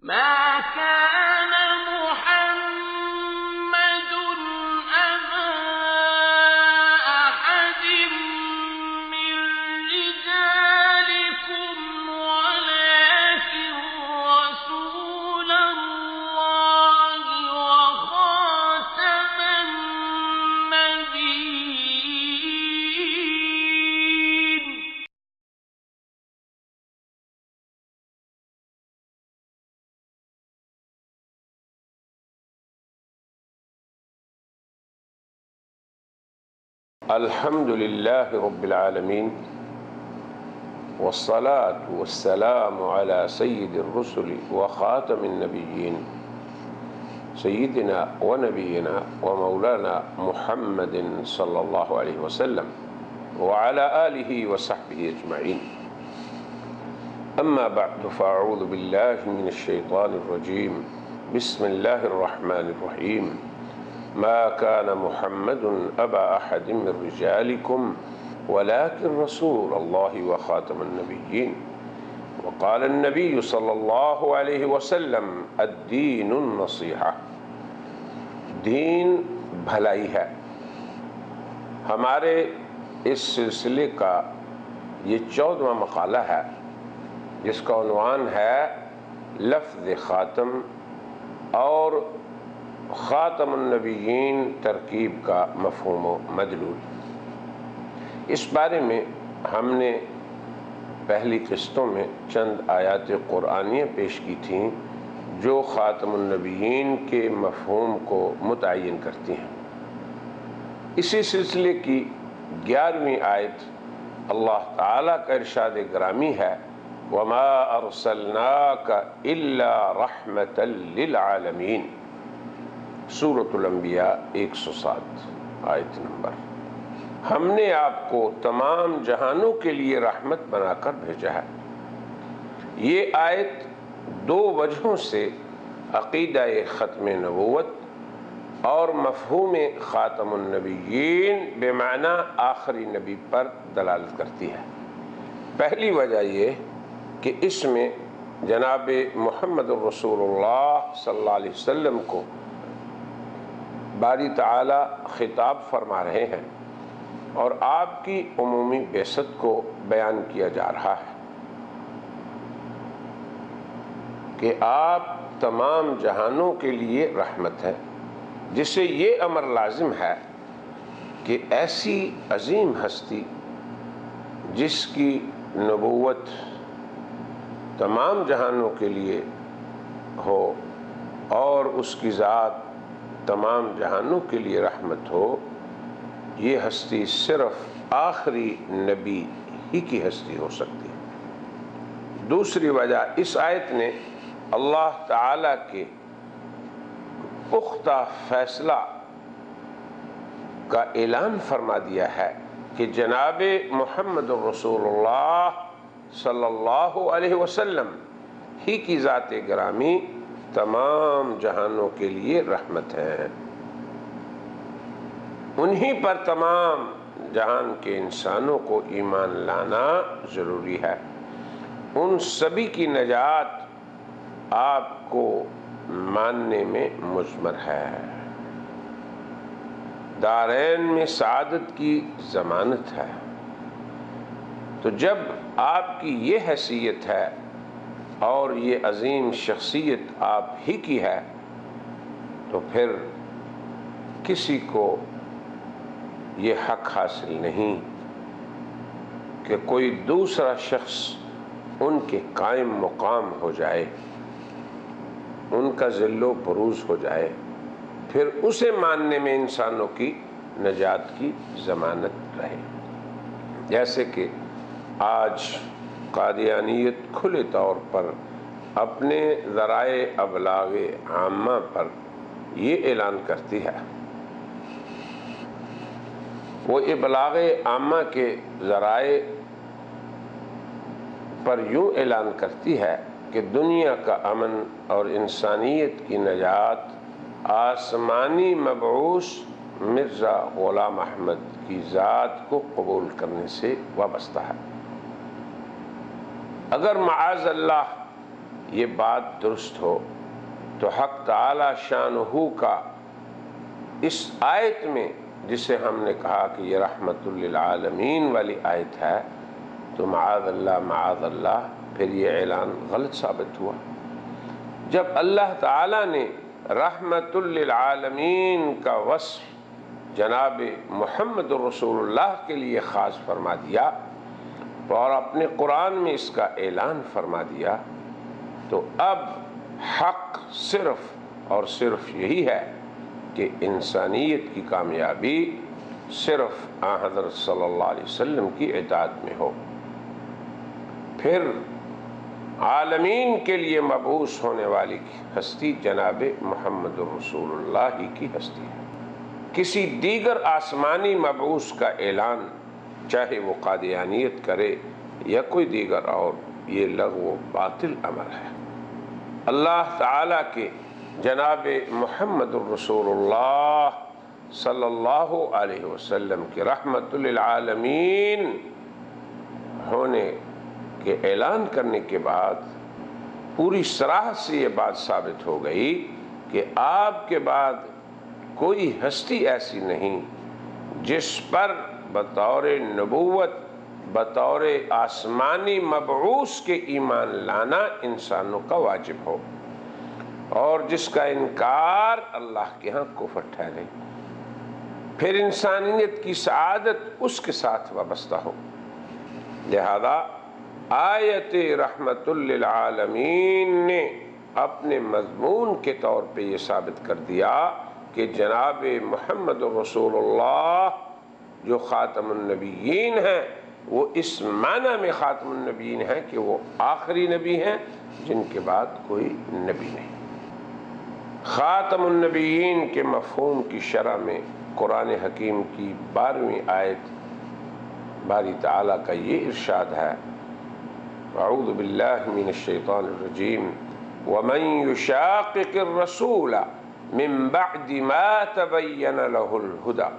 ما كان محمد أبا أحد من رجالكم ولكن رسول الله وخاتم النبيين. الحمد لله رب العالمين والصلاة والسلام على سيد الرسل وخاتم النبيين سيدنا ونبينا ومولانا محمد صلى الله عليه وسلم وعلى آله وصحبه أجمعين. أما بعد فأعوذ بالله من الشيطان الرجيم. بسم الله الرحمن الرحيم. ما كان محمد أبا أحد من رجالكم ولكن رسول الله وخاتم النبيين. وقال النبي صلى الله عليه وسلم الدین النصیحہ، دین بھلائی ہے۔ ہمارے اس سلسلے کا یہ 14واں مقالہ ہے جس کا عنوان ہے لفظ خاتم اور خاتم النبیین ترکیب کا مفہوم و مدلول۔ اس بارے میں ہم نے پہلی قسطوں میں چند آیات قرآنیہ پیش کی تھیں جو خاتم النبیین کے مفہوم کو متعین کرتی ہیں۔ اسی سلسلے کی 11ویں آیت اللہ تعالیٰ کا ارشاد گرامی ہے وَمَا أَرْسَلْنَاكَ إِلَّا رَحْمَةً لِلْعَالَمِينَ، سورۃ الانبیاء 107 آیت نمبر۔ ہم نے آپ کو تمام جہانوں کے لیے رحمت بنا کر بھیجا ہے۔ یہ آیت 2 وجہوں سے عقیدہ ختم نبوت اور مفہوم خاتم النبیین بمعنی آخری نبی پر دلالت کرتی ہے۔ پہلی وجہ یہ کہ اس میں جناب محمد الرسول اللہ صلی اللہ علیہ وسلم کو باری تعالی خطاب فرما رہے ہیں اور آپ کی عمومی بعثت کو بیان کیا جا رہا ہے کہ آپ تمام جہانوں کے لیے رحمت ہیں، جس سے یہ امر لازم ہے کہ ایسی عظیم ہستی جس کی نبوت تمام جہانوں کے لیے ہو اور اس کی ذات تمام جہانوں کے لیے رحمت ہو، یہ ہستی صرف آخری نبی ہی کی ہستی ہو سکتی ہے۔ دوسری وجہ، اس آیت نے اللہ تعالیٰ کے پختہ فیصلہ کا اعلان فرما دیا ہے کہ جناب محمد الرسول اللہ صلی اللہ علیہ وسلم ہی کی ذات گرامی تمام جہانوں کے لیے رحمت ہے۔ انہی پر تمام جہان کے انسانوں کو ایمان لانا ضروری ہے۔ ان سبھی کی نجات آپ کو ماننے میں مضمر ہے۔ دارین میں سعادت کی ضمانت ہے۔ تو جب آپ کی یہ حیثیت ہے اور یہ عظیم شخصیت آپ ہی کی ہے تو پھر کسی کو یہ حق حاصل نہیں کہ کوئی دوسرا شخص ان کے قائم مقام ہو جائے، ان کا ذل و بروز ہو جائے، پھر اسے ماننے میں انسانوں کی نجات کی ضمانت رہے۔ جیسے کہ آج قادیانیت کھلے طور پر اپنے ذرائع ابلاغ عامہ پر یہ اعلان کرتی ہے، وہ ابلاغ عامہ کے ذرائع پر یوں اعلان کرتی ہے کہ دنیا کا امن اور انسانیت کی نجات آسمانی مبعوث مرزا غلام احمد کی ذات کو قبول کرنے سے وابستہ ہے۔ اگر معاذ اللہ یہ بات درست ہو تو حق تعالی شانہ کا اس آیت میں، جسے ہم نے کہا کہ یہ رحمت للعالمین والی آیت ہے، تو معاذ اللہ پھر یہ اعلان غلط ثابت ہوا۔ جب اللہ تعالیٰ نے رحمت للعالمین کا وصف جناب محمد رسول اللہ کے لیے خاص فرما دیا اور اپنے قرآن میں اس کا اعلان فرما دیا، تو اب حق صرف اور صرف یہی ہے کہ انسانیت کی کامیابی صرف آن حضرت صلی اللہ علیہ وسلم کی اطاعت میں ہو۔ پھر عالمین کے لیے مبعوث ہونے والی ہستی جناب محمد رسول اللہ ہی کی ہستی ہے۔ کسی دیگر آسمانی مبعوث کا اعلان چاہے وہ قادیانیت کرے یا کوئی دیگر اور، یہ لغو و باطل امر ہے۔ اللہ تعالیٰ کے جناب محمد الرسول اللہ صلی اللہ علیہ وسلم کے رحمت للعالمین ہونے کے اعلان کرنے کے بعد پوری صراحت سے یہ بات ثابت ہو گئی کہ آپ کے بعد کوئی ہستی ایسی نہیں جس پر بطور نبوت، بطور آسمانی مبعوث کے ایمان لانا انسانوں کا واجب ہو، اور جس کا انکار اللہ کے ہاں کفر ٹھہرے، پھر انسانیت کی سعادت اس کے ساتھ وابستہ ہو۔ لہذا آیت رحمت للعالمین نے اپنے مضمون کے طور پہ یہ ثابت کر دیا کہ جناب محمد رسول اللہ جو خاتم النبیین ہیں، وہ اس معنی میں خاتم النبیین ہیں کہ وہ آخری نبی ہیں جن کے بعد کوئی نبی نہیں۔ خاتم النبیین کے مفہوم کی شرح میں قرآن حکیم کی 12ویں آیت باری تعالیٰ کا یہ ارشاد ہے، اعوذ باللہ من الشیطان الرجیم، ومن یشاقق الرسول من بعد ما تبین له الهدى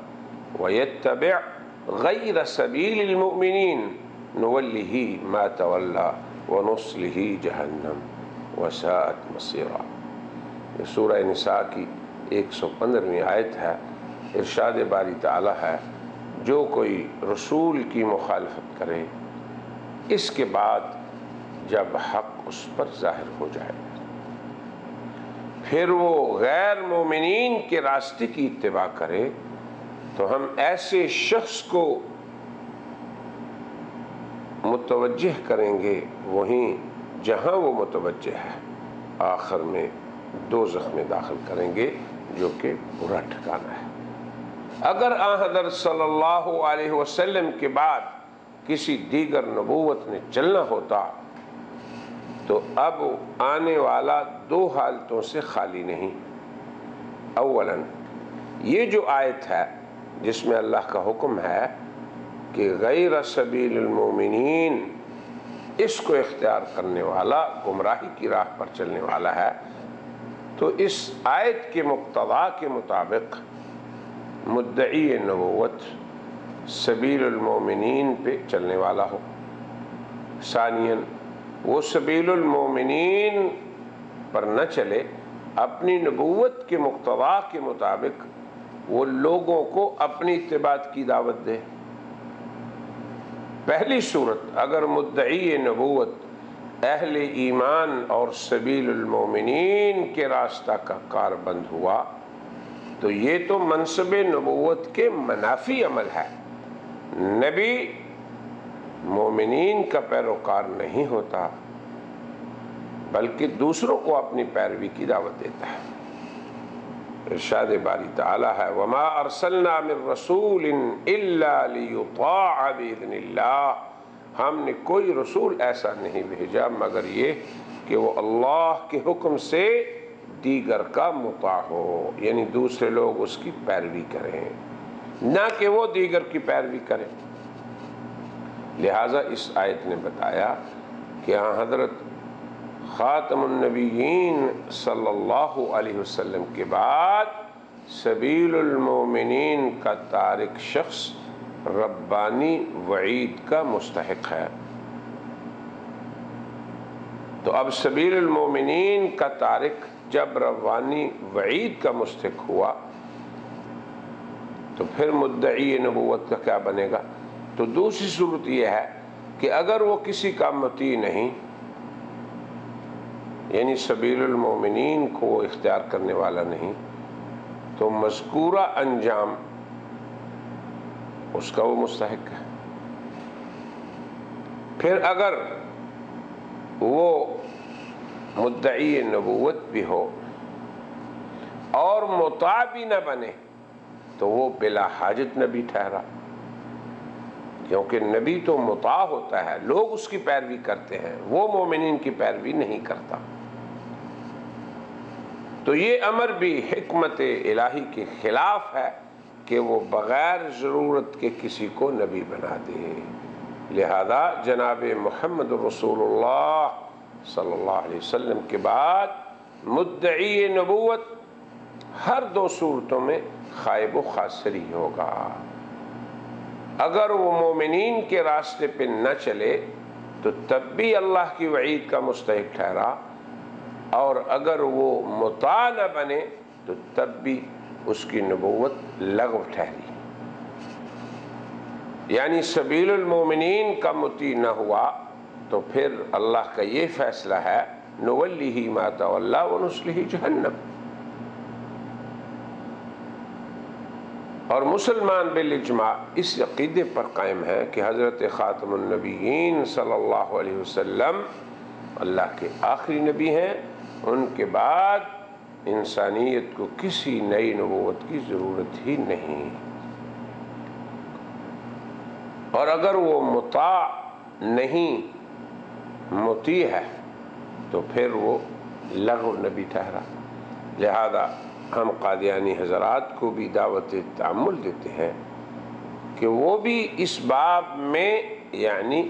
ویتبع غیر سبیل المؤمنین نولہ ما تولى ونصلہ جہنم وساءت مصیرا۔ یہ سورہ نساء کی 115ویں آیت ہے۔ ارشاد باری تعالیٰ ہے، جو کوئی رسول کی مخالفت کرے اس کے بعد جب حق اس پر ظاہر ہو جائے، پھر وہ غیر مومنین کے راستے کی اتباع کرے، تو ہم ایسے شخص کو متوجہ کریں گے وہیں جہاں وہ متوجہ ہے، آخر میں دوزخ میں داخل کریں گے جو کہ برا ٹھکانہ ہے۔ اگر آن حضرت صلی اللہ علیہ وسلم کے بعد کسی دیگر نبوت نے چلنا ہوتا تو اب آنے والا 2 حالتوں سے خالی نہیں۔ اولاً یہ جو آیت ہے جس میں اللہ کا حکم ہے کہ غیر سبیل المومنین، اس کو اختیار کرنے والا گمراہی کی راہ پر چلنے والا ہے، تو اس آیت کے مقتضا کے مطابق مدعی نبوت سبیل المومنین پہ چلنے والا ہو۔ ثانیاً وہ سبیل المومنین پر نہ چلے، اپنی نبوت کے مقتضا کے مطابق وہ لوگوں کو اپنی اتباع کی دعوت دے۔ پہلی صورت اگر مدعی نبوت اہل ایمان اور سبیل المومنین کے راستہ کا کار بند ہوا تو یہ تو منصب نبوت کے منافی عمل ہے۔ نبی مومنین کا پیروکار نہیں ہوتا بلکہ دوسروں کو اپنی پیروی کی دعوت دیتا ہے۔ ارشاد باری تعالیٰ ہے، وَمَا أَرْسَلْنَا مِن رَّسُولٍ إِلَّا لِيُطَاعَ بِإِذْنِ اللَّهِ، ہم نے کوئی رسول ایسا نہیں بھیجا مگر یہ کہ وہ اللہ کے حکم سے دیگر کا مطاع ہو، یعنی دوسرے لوگ اس کی پیروی کریں، نہ کہ وہ دیگر کی پیروی کریں۔ لہٰذا اس آیت نے بتایا کہ حضرت خاتم النبیین صلی اللہ علیہ وسلم کے بعد سبیل المومنین کا تارک شخص ربانی وعید کا مستحق ہے۔ تو اب سبیل المومنین کا تارک جب روانی وعید کا مستحق ہوا تو پھر مدعی نبوت کا کیا بنے گا؟ تو دوسری صورت یہ ہے کہ اگر وہ کسی کا مطیع نہیں، یعنی سبیل المومنین کو وہ اختیار کرنے والا نہیں، تو مذکورہ انجام اس کا وہ مستحق ہے۔ پھر اگر وہ مدعی نبوت بھی ہو اور مطاع بھی نہ بنے تو وہ بلا حاجت نبی ٹھہرا، کیونکہ نبی تو مطاع ہوتا ہے، لوگ اس کی پیروی کرتے ہیں، وہ مومنین کی پیروی نہیں کرتا۔ تو یہ امر بھی حکمت الہی کے خلاف ہے کہ وہ بغیر ضرورت کے کسی کو نبی بنا دے۔ لہذا جناب محمد رسول اللہ صلی اللہ علیہ وسلم کے بعد مدعی نبوت ہر دو صورتوں میں خائب و خاسر ہی ہوگا۔ اگر وہ مومنین کے راستے پہ نہ چلے تو تب بھی اللہ کی وعید کا مستحق ٹھہرا، اور اگر وہ مطاع نہ بنے تو تب بھی اس کی نبوت لغو ٹھہری۔ یعنی سبیل المومنین کا مطیع نہ ہوا تو پھر اللہ کا یہ فیصلہ ہے نولیہ ما تولی ونصلہ جہنم۔ اور مسلمان بالاجماع اس عقیدے پر قائم ہے کہ حضرت خاتم النبیین صلی اللہ علیہ وسلم اللہ کے آخری نبی ہیں، ان کے بعد انسانیت کو کسی نئی نبوت کی ضرورت ہی نہیں۔ اور اگر وہ مطاع نہیں مطیع ہے تو پھر وہ لغو نبی ٹھہرا۔ لہذا ہم قادیانی حضرات کو بھی دعوت تعمل دیتے ہیں کہ وہ بھی اس باب میں، یعنی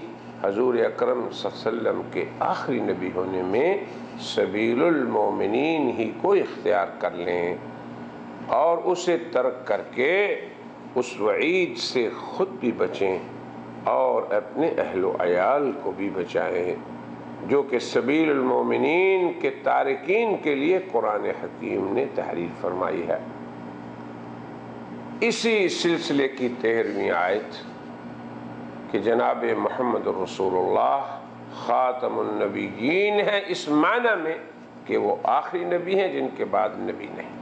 حضور اکرم صلی اللہ علیہ وسلم کے آخری نبی ہونے میں سبیل المومنین ہی کو اختیار کر لیں اور اسے ترک کر کے اس وعید سے خود بھی بچیں اور اپنے اہل و عیال کو بھی بچائیں جو کہ سبیل المومنین کے تارکین کے لیے قرآن حکیم نے تحریر فرمائی ہے۔ اسی سلسلے کی 13ویں آیت کہ جناب محمد رسول اللہ خاتم النبیین ہے، اس معنی میں کہ وہ آخری نبی ہیں جن کے بعد نبی نہیں۔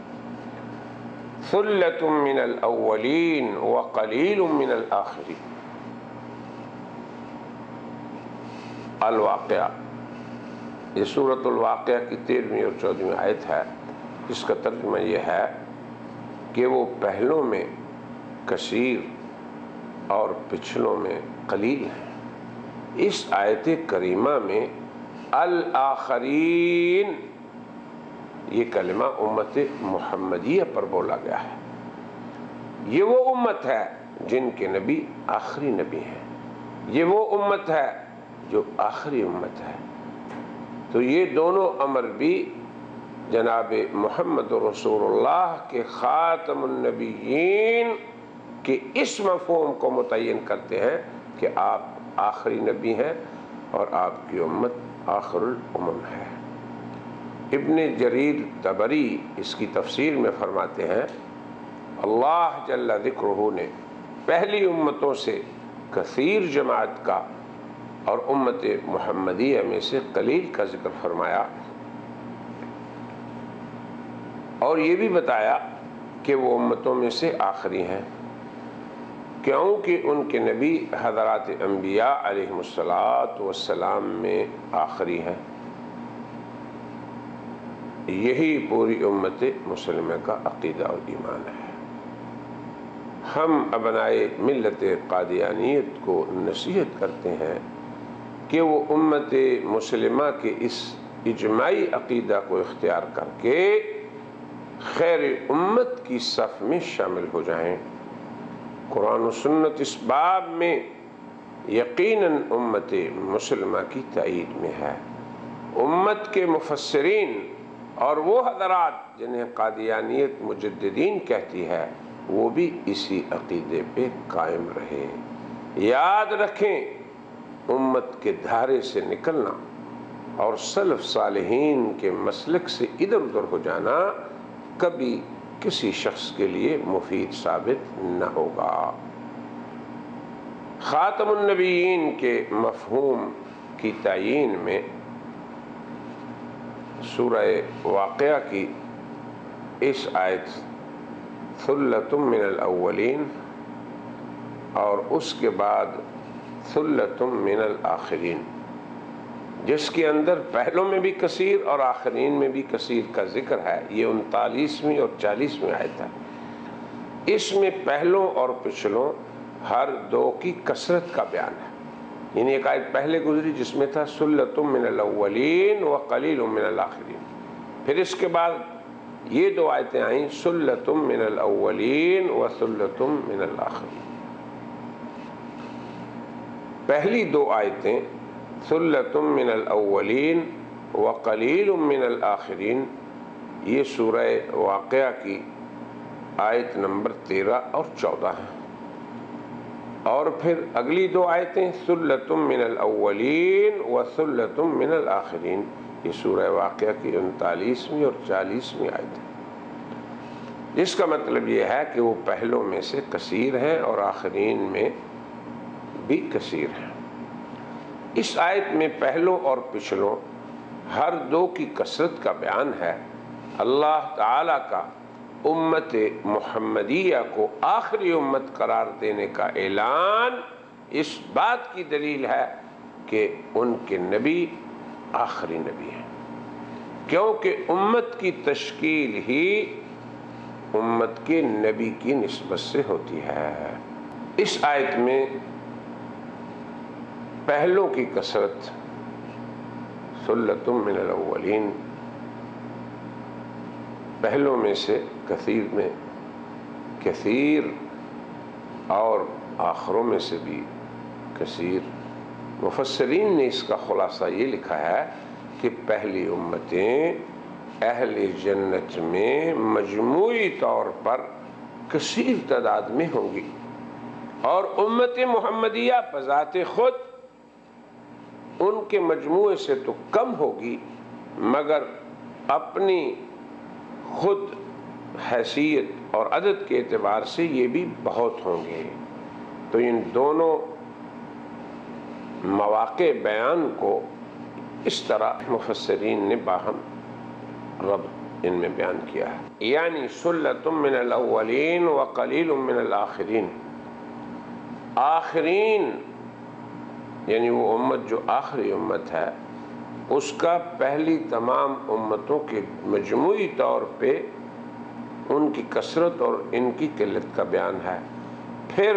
ثلۃ من الاولین وقلیل من الآخرین۔ الواقعہ، یہ سورۃ الواقعہ کی 13ویں اور 14ویں آیت ہے، جس کا ترجمہ یہ ہے کہ وہ پہلوں میں کثیر اور پچھلوں میں قلیل ہیں۔ اس آیت کریمہ میں الآخرین یہ کلمہ امت محمدیہ پر بولا گیا ہے۔ یہ وہ امت ہے جن کے نبی آخری نبی ہیں، یہ وہ امت ہے جو آخری امت ہے۔ تو یہ دونوں امر بھی جناب محمد رسول اللہ کے خاتم النبیین کے اس مفہوم کو متعین کرتے ہیں کہ آپ آخری نبی ہیں اور آپ کی امت آخر الامم ہے۔ ابن جریر طبری اس کی تفسیر میں فرماتے ہیں اللہ جل ذکرہ نے پہلی امتوں سے کثیر جماعت کا اور امت محمدیہ میں سے قلیل کا ذکر فرمایا، اور یہ بھی بتایا کہ وہ امتوں میں سے آخری ہیں کیونکہ ان کے نبی حضرات انبیاء علیہم السلام میں آخری ہیں۔ یہی پوری امت مسلمہ کا عقیدہ اور ایمان ہے۔ ہم ابنائے ملت قادیانیت کو نصیحت کرتے ہیں کہ وہ امت مسلمہ کے اس اجماعی عقیدہ کو اختیار کر کے خیر امت کی صف میں شامل ہو جائیں۔ قرآن و سنت اس باب میں یقیناً امت مسلمہ کی تائید میں ہے۔ امت کے مفسرین اور وہ حضرات جنہیں قادیانیت مجددین کہتی ہے وہ بھی اسی عقیدے پہ قائم رہے۔ یاد رکھیں امت کے دھارے سے نکلنا اور سلف صالحین کے مسلک سے ادھر ادھر ہو جانا کبھی کسی شخص کے لیے مفید ثابت نہ ہوگا۔ خاتم النبیین کے مفہوم کی تعیین میں سورہ واقعہ کی اس آیت ثلۃ من الاولین اور اس کے بعد ثلۃ من الآخرین، جس کے اندر پہلوں میں بھی کثیر اور آخرین میں بھی کثیر کا ذکر ہے، یہ 39ویں اور 40ویں آیت ہے۔ اس میں پہلوں اور پچھلوں ہر دو کی کثرت کا بیان ہے، یعنی ایک آیت پہلے گزری جس میں تھا ثلۃ من الاولین وقلیل من الآخرین، پھر اس کے بعد یہ دو آیتیں آئیں ثلۃ من الاولین وثلۃ من الآخرین۔ پہلی دو آیتیں ثلۃ من الاولین وقلیل من الآخرین یہ سورہ واقعہ کی آیت نمبر 13 اور 14 ہیں، اور پھر اگلی دو آیتیں ثلۃ من الاولین وثلۃ من الآخرین یہ سورہ واقعہ کی 39ویں اور 40ویں آیت ہے، جس کا مطلب یہ ہے کہ وہ پہلوں میں سے کثیر ہیں اور آخرین میں بھی کثیر ہیں۔ اس آیت میں پہلوں اور پچھلوں ہر دو کی کثرت کا بیان ہے۔ اللہ تعالیٰ کا امت محمدیہ کو آخری امت قرار دینے کا اعلان اس بات کی دلیل ہے کہ ان کے نبی آخری نبی ہیں، کیونکہ امت کی تشکیل ہی امت کے نبی کی نسبت سے ہوتی ہے۔ اس آیت میں پہلوں کی کثرت ثلۃ من الاولین، پہلوں میں سے کثیر میں کثیر اور آخروں میں سے بھی کثیر۔ مفسرین نے اس کا خلاصہ یہ لکھا ہے کہ پہلی امتیں اہل جنت میں مجموعی طور پر کثیر تعداد میں ہوں گی، اور امت محمدیہ بذات خود ان کے مجموعے سے تو کم ہوگی مگر اپنی خود حیثیت اور عدد کے اعتبار سے یہ بھی بہت ہوں گے۔ تو ان دونوں مواقع بیان کو اس طرح مفسرین نے باہم ربط ان میں بیان کیا ہے، یعنی ثلۃ من الاولین وقلیل من الآخرین، آخرین یعنی وہ امت جو آخری امت ہے اس کا پہلی تمام امتوں کے مجموعی طور پہ ان کی کثرت اور ان کی قلت کا بیان ہے۔ پھر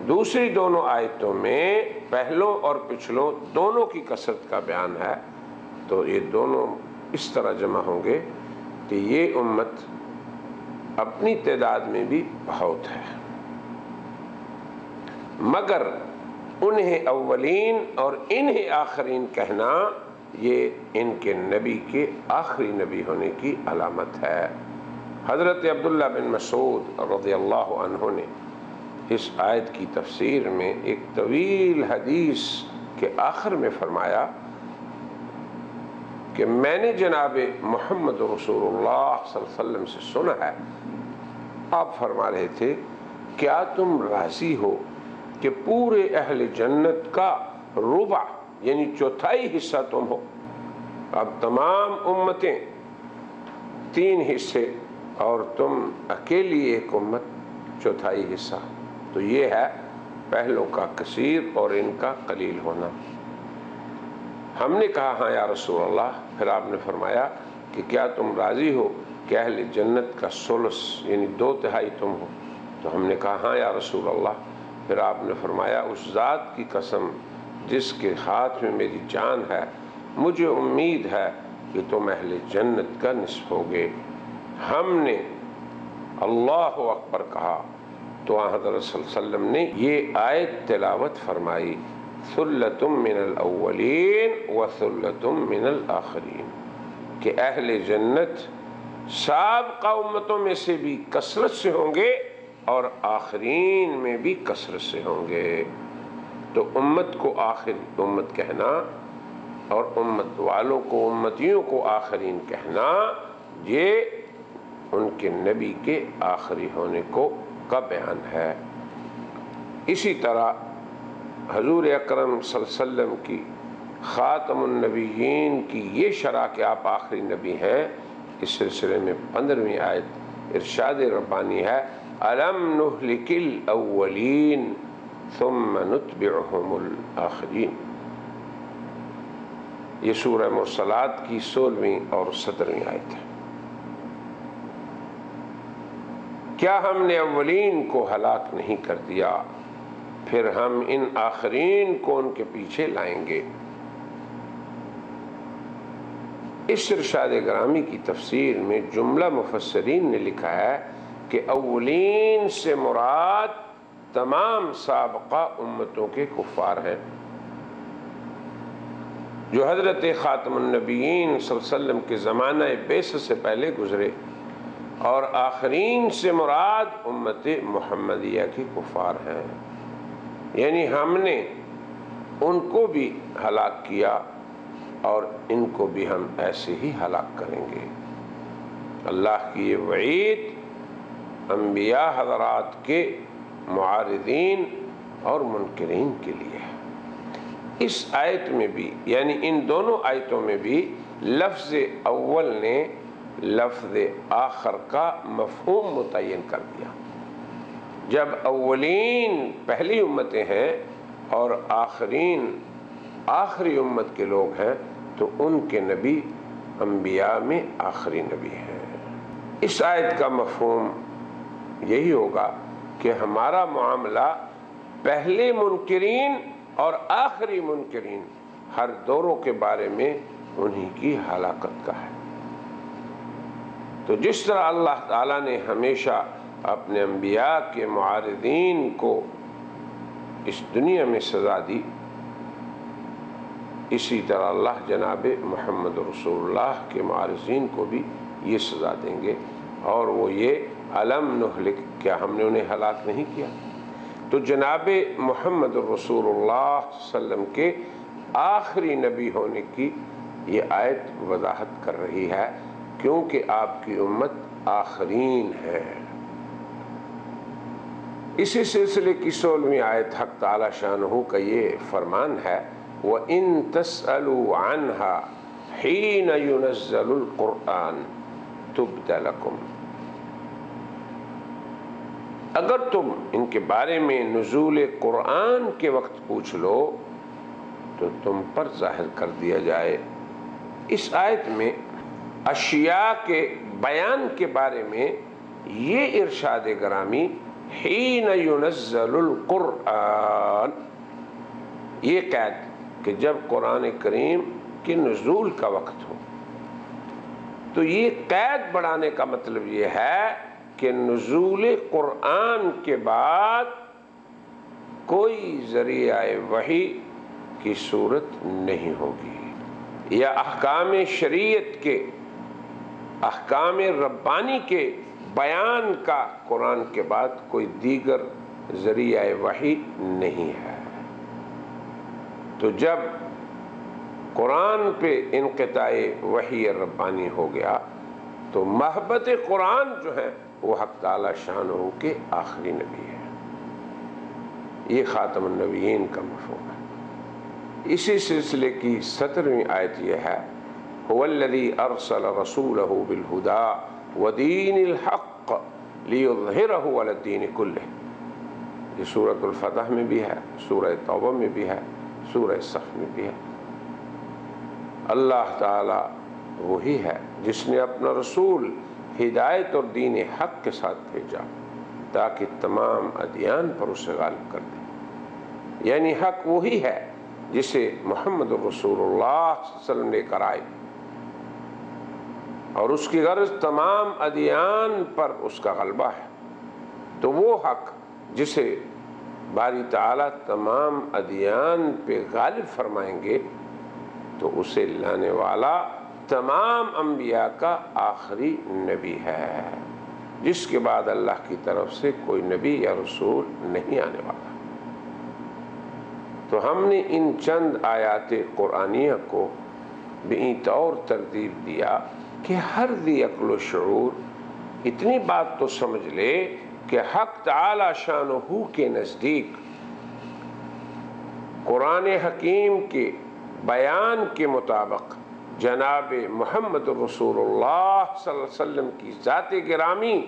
دوسری دونوں آیتوں میں پہلوں اور پچھلوں دونوں کی کثرت کا بیان ہے، تو یہ دونوں اس طرح جمع ہوں گے کہ یہ امت اپنی تعداد میں بھی بہت ہے، مگر انہیں اولین اور انہیں آخرین کہنا یہ ان کے نبی کے آخری نبی ہونے کی علامت ہے۔ حضرت عبداللہ بن مسعود رضی اللہ عنہ نے اس آیت کی تفسیر میں ایک طویل حدیث کے آخر میں فرمایا کہ میں نے جناب محمد رسول اللہ صلی اللہ علیہ وسلم سے سنا ہے، آپ فرما رہے تھے کیا تم راضی ہو کہ پورے اہل جنت کا ربع یعنی چوتھائی حصہ تم ہو؟ اب تمام امتیں 3 حصے اور تم اکیلی ایک امت چوتھائی حصہ، تو یہ ہے پہلوں کا کثیر اور ان کا قلیل ہونا۔ ہم نے کہا ہاں یا رسول اللہ، پھر آپ نے فرمایا کہ کیا تم راضی ہو کہ اہل جنت کا ثلث یعنی 2/3 تم ہو؟ تو ہم نے کہا ہاں یا رسول اللہ، پھر آپ نے فرمایا اس ذات کی قسم جس کے ہاتھ میں میری جان ہے، مجھے امید ہے کہ تم اہل جنت کا نصف ہوگے۔ ہم نے اللہ اکبر کہا تو حضرت صلی اللہ علیہ وسلم نے یہ آیت تلاوت فرمائی ثلۃ من الاولین وثلۃ من الآخرین، کہ اہل جنت سابقہ امتوں میں سے بھی کثرت سے ہوں گے اور آخرین میں بھی کثرت سے ہوں گے۔ تو امت کو آخری امت کہنا اور امت والوں کو، امتیوں کو آخرین کہنا، یہ ان کے نبی کے آخری ہونے کو کا بیان ہے۔ اسی طرح حضور اکرم صلی اللہ علیہ وسلم کی خاتم النبیین کی یہ شرح کہ آپ آخری نبی ہیں، اس سلسلے میں 15ویں آیت ارشاد ربانی ہے، أَلَمْ نُهْلِكِ الْأَوَّلِينَ ثُمَّ نُتْبِعُهُمُ الْآخِرِينَ۔ یہ سورہ مرسلات کی 16ویں اور 17ویں آیت ہے۔ کیا ہم نے اولین کو ہلاک نہیں کر دیا، پھر ہم ان آخرین کو ان کے پیچھے لائیں گے۔ اس ارشاد گرامی کی تفسیر میں جملہ مفسرین نے لکھا ہے کہ اولین سے مراد تمام سابقہ امتوں کے کفار ہیں جو حضرت خاتم النبیین صلی اللہ علیہ وسلم کے زمانہ بعثت سے پہلے گزرے، اور آخرین سے مراد امت محمدیہ کے کفار ہیں، یعنی ہم نے ان کو بھی ہلاک کیا اور ان کو بھی ہم ایسے ہی ہلاک کریں گے۔ اللہ کی یہ وعید انبیاء حضرات کے معارضین اور منکرین کے لیے ہے۔ اس آیت میں بھی، یعنی ان دونوں آیتوں میں بھی، لفظ اول نے لفظ آخر کا مفہوم متعین کر دیا۔ جب اولین پہلی امتیں ہیں اور آخرین آخری امت کے لوگ ہیں تو ان کے نبی انبیاء میں آخری نبی ہیں۔ اس آیت کا مفہوم یہی ہوگا کہ ہمارا معاملہ پہلے منکرین اور آخری منکرین ہر دوروں کے بارے میں انہی کی ہلاکت کا ہے۔ تو جس طرح اللہ تعالیٰ نے ہمیشہ اپنے انبیاء کے معارضین کو اس دنیا میں سزا دی، اسی طرح اللہ جناب محمد رسول اللہ کے معارضین کو بھی یہ سزا دیں گے، اور وہ یہ الم نہلک، کیا ہم نے انہیں ہلاک نہیں کیا؟ تو جناب محمد رسول اللہ صلی اللہ علیہ وسلم کے آخری نبی ہونے کی یہ آیت وضاحت کر رہی ہے، کیونکہ آپ کی امت آخرین ہے۔ اسی سلسلے کی 16ویں آیت حق تعالی شانہ کا یہ فرمان ہے، وَإِن تَسْأَلُوا عَنْهَا حِينَ يُنَزَّلُ الْقُرْآنِ تُبْدَ لَكُمْ۔ اگر تم ان کے بارے میں نزول قرآن کے وقت پوچھ لو تو تم پر ظاہر کر دیا جائے۔ اس آیت میں اشیاء کے بیان کے بارے میں یہ ارشاد گرامی حین ينزل القرآن، یہ قید کہ جب قرآن کریم کے نزول کا وقت ہو، تو یہ قید بڑھانے کا مطلب یہ ہے کہ نزول قرآن کے بعد کوئی ذریعہ وحی کی صورت نہیں ہوگی، یا احکام شریعت کے، احکام ربانی کے بیان کا قرآن کے بعد کوئی دیگر ذریعہ وحی نہیں ہے۔ تو جب قرآن پہ انقطاع وحی ربانی ہو گیا تو محبت قرآن جو ہے وہ حق تعالی شانہ کے آخری نبی ہے۔ یہ خاتم النبیین کا مفہوم ہے۔ اسی سلسلے کی 17ویں آیت یہ ہے، هو الذی ارسل رسولہ بالہدی ودین الحق لیظہرہ علی الدین کلہ۔ یہ سورۃ الفتح میں بھی ہے، سورہ توبہ میں بھی ہے، سورہ صف میں بھی ہے۔ اللہ تعالی وہی ہے جس نے اپنا رسول ہدایت اور دین حق کے ساتھ بھیجا تاکہ تمام ادیان پر اسے غالب کر دے، یعنی حق وہی ہے جسے محمد رسول اللہ صلی اللہ علیہ وسلم لے کر آئے، اور اس کی غرض تمام ادیان پر اس کا غلبہ ہے۔ تو وہ حق جسے باری تعالیٰ تمام ادیان پہ غالب فرمائیں گے تو اسے لانے والا تمام انبیاء کا آخری نبی ہے، جس کے بعد اللہ کی طرف سے کوئی نبی یا رسول نہیں آنے والا۔ تو ہم نے ان چند آیات قرآنیہ کو بئی طور ترتیب دیا کہ ہر ذی عقل و شعور اتنی بات تو سمجھ لے کہ حق تعالی شانہ کے نزدیک قرآن حکیم کے بیان کے مطابق جناب محمد رسول اللہ صلی اللہ علیہ وسلم کی ذات گرامی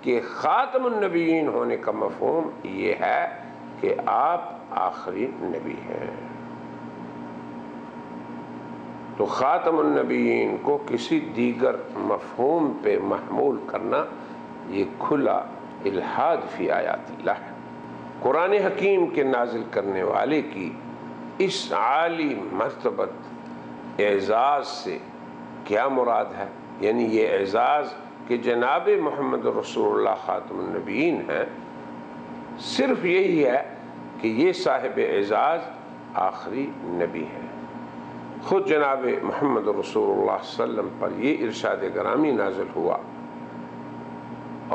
کے خاتم النبیین ہونے کا مفہوم یہ ہے کہ آپ آخری نبی ہیں۔ تو خاتم النبیین کو کسی دیگر مفہوم پہ محمول کرنا یہ کھلا الحاد فی آیات اللہ ہے۔ قرآن حکیم کے نازل کرنے والے کی اس عالی مرتبت اعزاز سے کیا مراد ہے؟ یعنی یہ اعزاز کہ جناب محمد رسول اللہ خاتم النبیین ہیں، صرف یہی ہے کہ یہ صاحب اعزاز آخری نبی ہے۔ خود جناب محمد رسول اللہ صلی اللہ علیہ وسلم پر یہ ارشاد گرامی نازل ہوا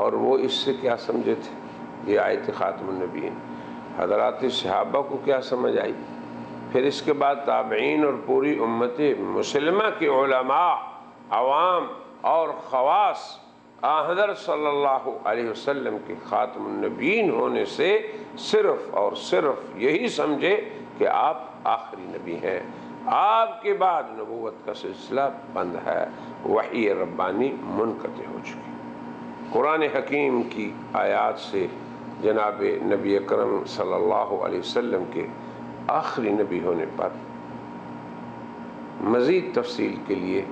اور وہ اس سے کیا سمجھے تھے؟ یہ آیت خاتم النبیین حضرات صحابہ کو کیا سمجھ آئی؟ پھر اس کے بعد تابعین اور پوری امت مسلمہ کے علماء، عوام اور خواص حضرت صلی اللہ علیہ وسلم کے خاتم النبیین ہونے سے صرف اور صرف یہی سمجھے کہ آپ آخری نبی ہیں، آپ کے بعد نبوت کا سلسلہ بند ہے، وحی ربانی منقطع ہو چکی۔ قرآن حکیم کی آیات سے جناب نبی اکرم صلی اللہ علیہ وسلم کے آخری نبی ہونے پر مزید تفصیل کے لیے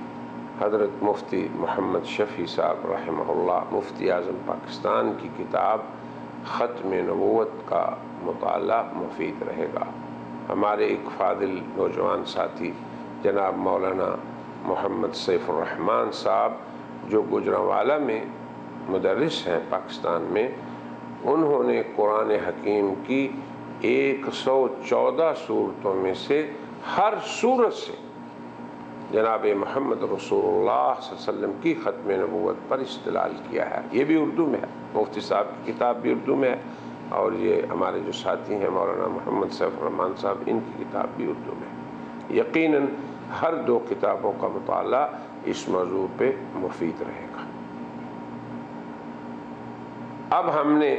حضرت مفتی محمد شفیع صاحب رحمہ اللہ، مفتی اعظم پاکستان کی کتاب ختم نبوت کا مطالعہ مفید رہے گا۔ ہمارے ایک فاضل نوجوان ساتھی جناب مولانا محمد سیف الرحمن صاحب جو گجرانوالہ میں مدرس ہیں پاکستان میں، انہوں نے قرآن حکیم کی 114 صورتوں میں سے ہر صورت سے جناب محمد رسول اللہ صلی اللہ علیہ وسلم کی ختم نبوت پر استدلال کیا ہے۔ یہ بھی اردو میں ہے، مفتی صاحب کی کتاب بھی اردو میں ہے، اور یہ ہمارے جو ساتھی ہیں مولانا محمد سیف الرحمن صاحب، ان کی کتاب بھی اردو میں ہے۔ یقیناً ہر دو کتابوں کا مطالعہ اس موضوع پہ مفید رہے گا۔ اب ہم نے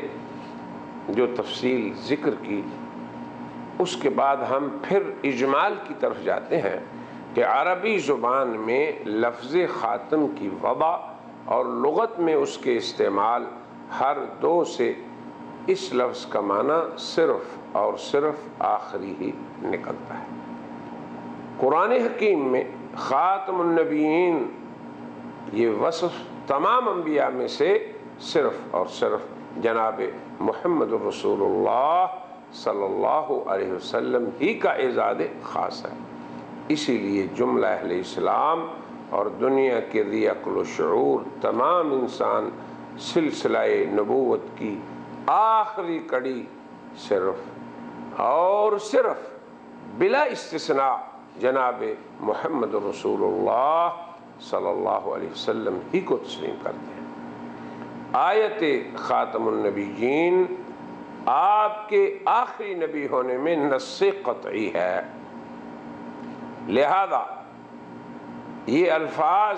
جو تفصیل ذکر کی، اس کے بعد ہم پھر اجمال کی طرف جاتے ہیں کہ عربی زبان میں لفظ خاتم کی وضع اور لغت میں اس کے استعمال ہر دو سے اس لفظ کا معنی صرف اور صرف آخری ہی نکلتا ہے۔ قرآن حکیم میں خاتم النبیین یہ وصف تمام انبیاء میں سے صرف اور صرف جناب محمد رسول اللہ صلی اللہ علیہ وسلم ہی کا اعزاز خاص ہے۔ اسی لیے جملہ اہل اسلام اور دنیا کے ذی عقل و شعور تمام انسان سلسلہ نبوت کی آخری کڑی صرف اور صرف بلا استثناء جناب محمد رسول اللہ صلی اللہ علیہ وسلم ہی کو تسلیم کرتے ہیں۔ آیت خاتم النبیین آپ کے آخری نبی ہونے میں نص قطعی ہے، لہذا یہ الفاظ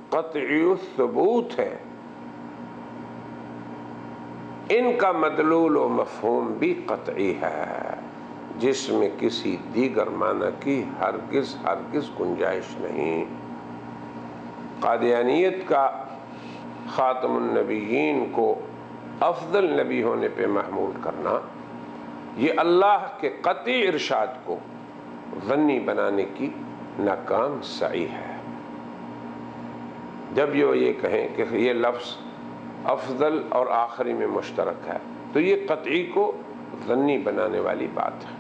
قطعی الثبوت ہیں، ان کا مدلول و مفہوم بھی قطعی ہے، جس میں کسی دیگر معنی کی ہرگز گنجائش نہیں۔ قادیانیت کا خاتم النبیین کو افضل نبی ہونے پہ محمول کرنا یہ اللہ کے قطعی ارشاد کو ظنی بنانے کی ناکام سعی ہے۔ جب یہ کہیں کہ یہ لفظ افضل اور آخری میں مشترک ہے تو یہ قطعی کو ظنی بنانے والی بات ہے،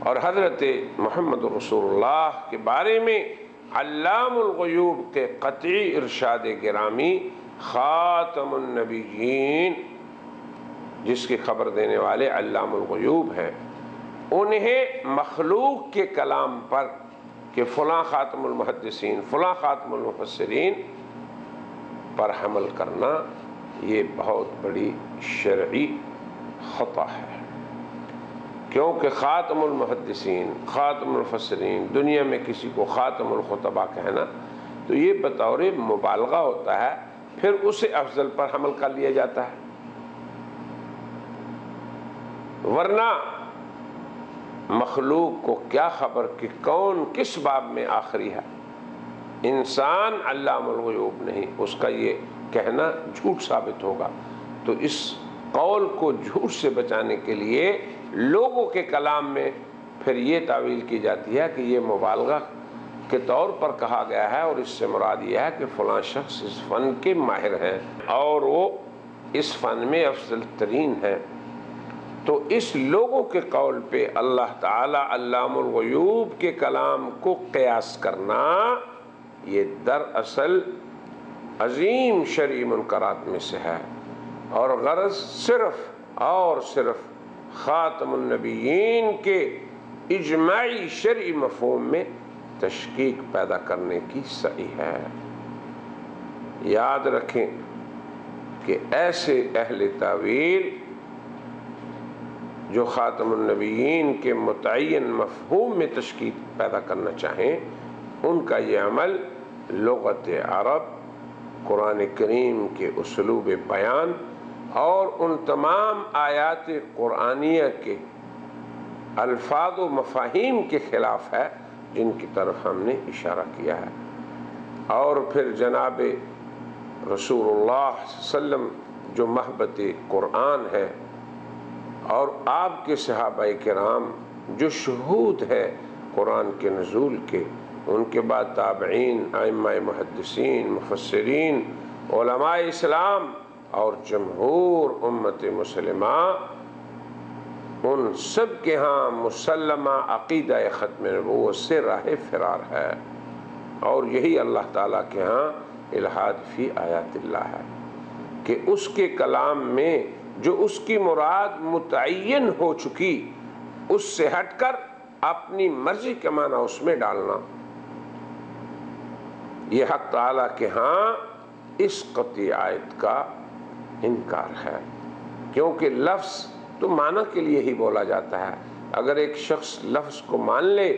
اور حضرت محمد رسول اللہ کے بارے میں علام الغیوب کے قطعی ارشاد گرامی خاتم النبیین جس کی خبر دینے والے علام الغیوب ہیں، انہیں مخلوق کے کلام پر کہ فلاں خاتم المحدثین فلاں خاتم المفسرین پر حمل کرنا یہ بہت بڑی شرعی خطا ہے، کیونکہ خاتم المحدثین، خاتم المفسرین، دنیا میں کسی کو خاتم الخطبہ کہنا تو یہ بطور مبالغہ ہوتا ہے، پھر اسے افضل پر حمل کر لیا جاتا ہے، ورنہ مخلوق کو کیا خبر کہ کون کس باب میں آخری ہے۔ انسان علام الغیوب نہیں، اس کا یہ کہنا جھوٹ ثابت ہوگا، تو اس قول کو جھوٹ سے بچانے کے لیے لوگوں کے کلام میں پھر یہ تعویل کی جاتی ہے کہ یہ مبالغہ کے طور پر کہا گیا ہے، اور اس سے مراد یہ ہے کہ فلاں شخص اس فن کے ماہر ہیں اور وہ اس فن میں افضل ترین ہے۔ تو اس لوگوں کے قول پہ اللہ تعالی علام الغیوب کے کلام کو قیاس کرنا یہ دراصل عظیم شرعی منکرات میں سے ہے، اور غرض صرف اور صرف خاتم النبیین کے اجماعی شرعی مفہوم میں تشکیک پیدا کرنے کی سعی ہے۔ یاد رکھیں کہ ایسے اہل تعویل جو خاتم النبیین کے متعین مفہوم میں تشکیک پیدا کرنا چاہیں، ان کا یہ عمل لغت عرب، قرآن کریم کے اسلوب بیان اور ان تمام آیات قرآنیہ کے الفاظ و مفاہیم کے خلاف ہے جن کی طرف ہم نے اشارہ کیا ہے۔ اور پھر جناب رسول اللہ صلی اللہ علیہ وسلم جو محبت قرآن ہے، اور آپ کے صحابہ کرام جو شہود ہے قرآن کے نزول کے، ان کے بعد تابعین، ائمہ محدثین، مفسرین، علماء اسلام اور جمہور امت مسلمہ، ان سب کے ہاں مسلمہ عقیدہ ختم نبوت سے راہ فرار ہے، اور یہی اللہ تعالیٰ کے ہاں الحاد فی آیات اللہ ہے کہ اس کے کلام میں جو اس کی مراد متعین ہو چکی اس سے ہٹ کر اپنی مرضی کے معنی اس میں ڈالنا، یہ حق تعالیٰ کے ہاں اس قطعی آیت کا انکار ہے، کیونکہ لفظ تو معنی کے لیے ہی بولا جاتا ہے۔ اگر ایک شخص لفظ کو مان لے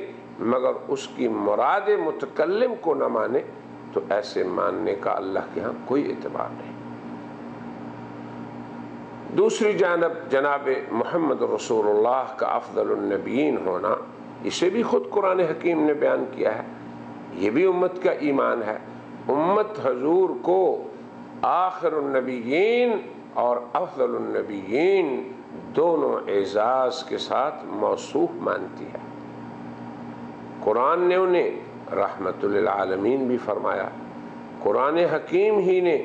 مگر اس کی مراد متکلم کو نہ مانے تو ایسے ماننے کا اللہ کے ہاں کوئی اعتبار نہیں۔ دوسری جانب جناب محمد رسول اللہ کا افضل النبیین ہونا، اسے بھی خود قرآن حکیم نے بیان کیا ہے، یہ بھی امت کا ایمان ہے۔ امت حضور کو آخر النبیین اور افضل النبیین دونوں اعزاز کے ساتھ موصوف مانتی ہے۔ قرآن نے انہیں رحمت للعالمین بھی فرمایا، قرآن حکیم ہی نے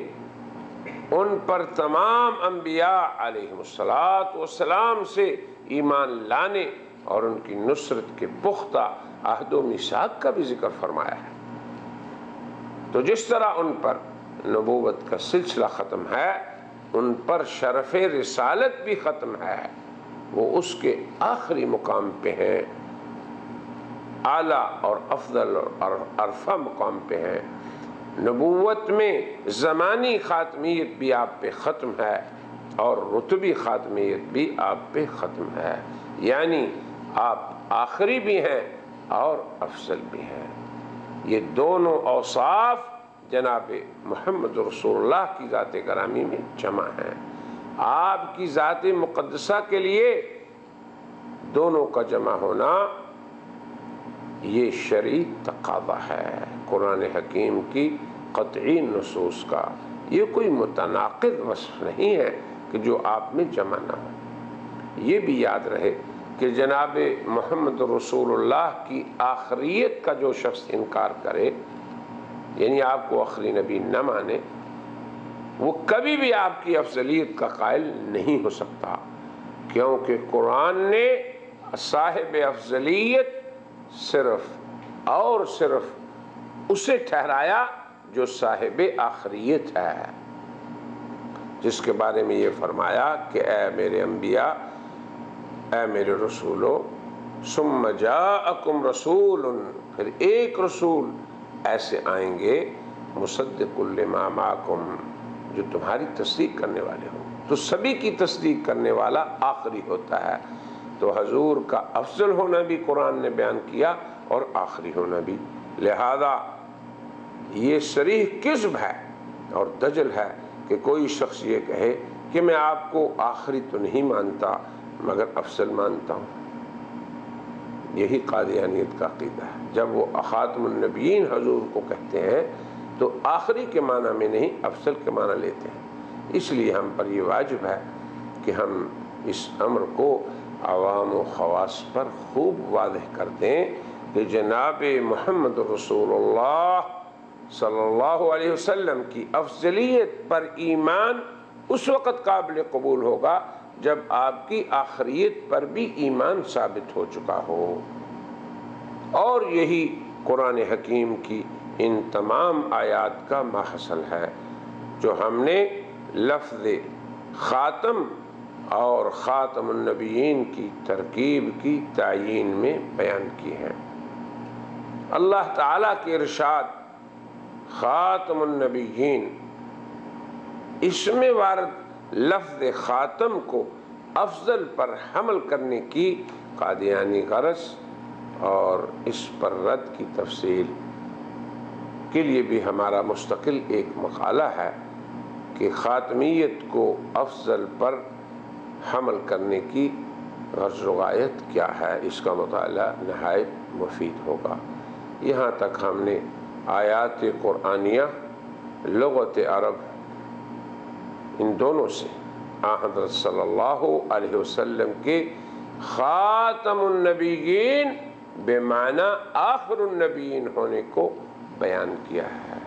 ان پر تمام انبیاء علیہم السلام سے ایمان لانے اور ان کی نصرت کے پختہ عہد و میثاق کا بھی ذکر فرمایا ہے۔ تو جس طرح ان پر نبوت کا سلسلہ ختم ہے، ان پر شرف رسالت بھی ختم ہے، وہ اس کے آخری مقام پہ ہیں، اعلیٰ اور افضل اور عرفہ مقام پہ ہیں۔ نبوت میں زمانی خاتمیت بھی آپ پہ ختم ہے اور رتبی خاتمیت بھی آپ پہ ختم ہے، یعنی آپ آخری بھی ہیں اور افضل بھی ہیں۔ یہ دونوں اوصاف جناب محمد رسول اللہ کی ذات گرامی میں جمع ہیں۔ آپ کی ذات مقدسہ کے لیے دونوں کا جمع ہونا یہ شرعی تقاضا ہے، قرآن حکیم کی قطعی نصوص کا۔ یہ کوئی متناقض وصف نہیں ہے کہ جو آپ میں جمع نہ ہو۔ یہ بھی یاد رہے کہ جناب محمد رسول اللہ کی آخریت کا جو شخص انکار کرے، یعنی آپ کو آخری نبی نہ مانے، وہ کبھی بھی آپ کی افضلیت کا قائل نہیں ہو سکتا، کیونکہ قرآن نے صاحب افضلیت صرف اور صرف اسے ٹھہرایا جو صاحب آخریت ہے، جس کے بارے میں یہ فرمایا کہ اے میرے انبیاء، اے میرے رسولو، ثم جاءکم رسول، پھر ایک رسول ایسے آئیں گے مصدق لما معکم، جو تمہاری تصدیق کرنے والے ہوں۔ تو سبھی کی تصدیق کرنے والا آخری ہوتا ہے، تو حضور کا افضل ہونا بھی قرآن نے بیان کیا اور آخری ہونا بھی۔ لہذا یہ صریح کذب ہے اور دجل ہے کہ کوئی شخص یہ کہے کہ میں آپ کو آخری تو نہیں مانتا مگر افضل مانتا ہوں۔ یہی قادیانیت کا عقیدہ ہے۔ جب وہ خاتم النبیین حضور کو کہتے ہیں تو آخری کے معنی میں نہیں افضل کے معنی لیتے ہیں۔ اس لیے ہم پر یہ واجب ہے کہ ہم اس امر کو عوام و خواص پر خوب واضح کر دیں کہ جناب محمد رسول اللہ صلی اللہ علیہ وسلم کی افضلیت پر ایمان اس وقت قابل قبول ہوگا جب آپ کی آخریت پر بھی ایمان ثابت ہو چکا ہو۔ اور یہی قرآن حکیم کی ان تمام آیات کا محصل ہے جو ہم نے لفظ خاتم اور خاتم النبیین کی ترکیب کی تعیین میں بیان کی ہے۔ اللہ تعالیٰ کے ارشاد خاتم النبیین، اس میں وارد لفظ خاتم کو افضل پر حمل کرنے کی قادیانی غرض اور اس پر رد کی تفصیل کے لیے بھی ہمارا مستقل ایک مقالہ ہے کہ خاتمیت کو افضل پر حمل کرنے کی غرض و غایت کیا ہے۔ اس کا مطالعہ نہایت مفید ہوگا۔ یہاں تک ہم نے آیات قرآنیہ، لغت عرب، ان دونوں سے حضرت صلی اللہ علیہ وسلم کے خاتم النبیین بمعنی آخر النبیین ہونے کو بیان کیا ہے۔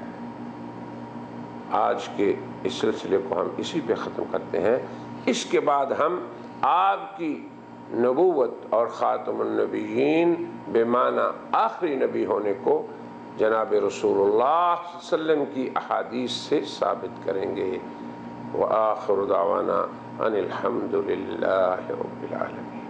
آج کے اس سلسلے کو ہم اسی پہ ختم کرتے ہیں۔ اس کے بعد ہم آپ کی نبوت اور خاتم النبیین بمعنی آخری نبی ہونے کو جناب رسول اللہ صلی اللہ علیہ وسلم کی احادیث سے ثابت کریں گے۔ وآخر دعوانا ان الحمد للہ رب العالمین۔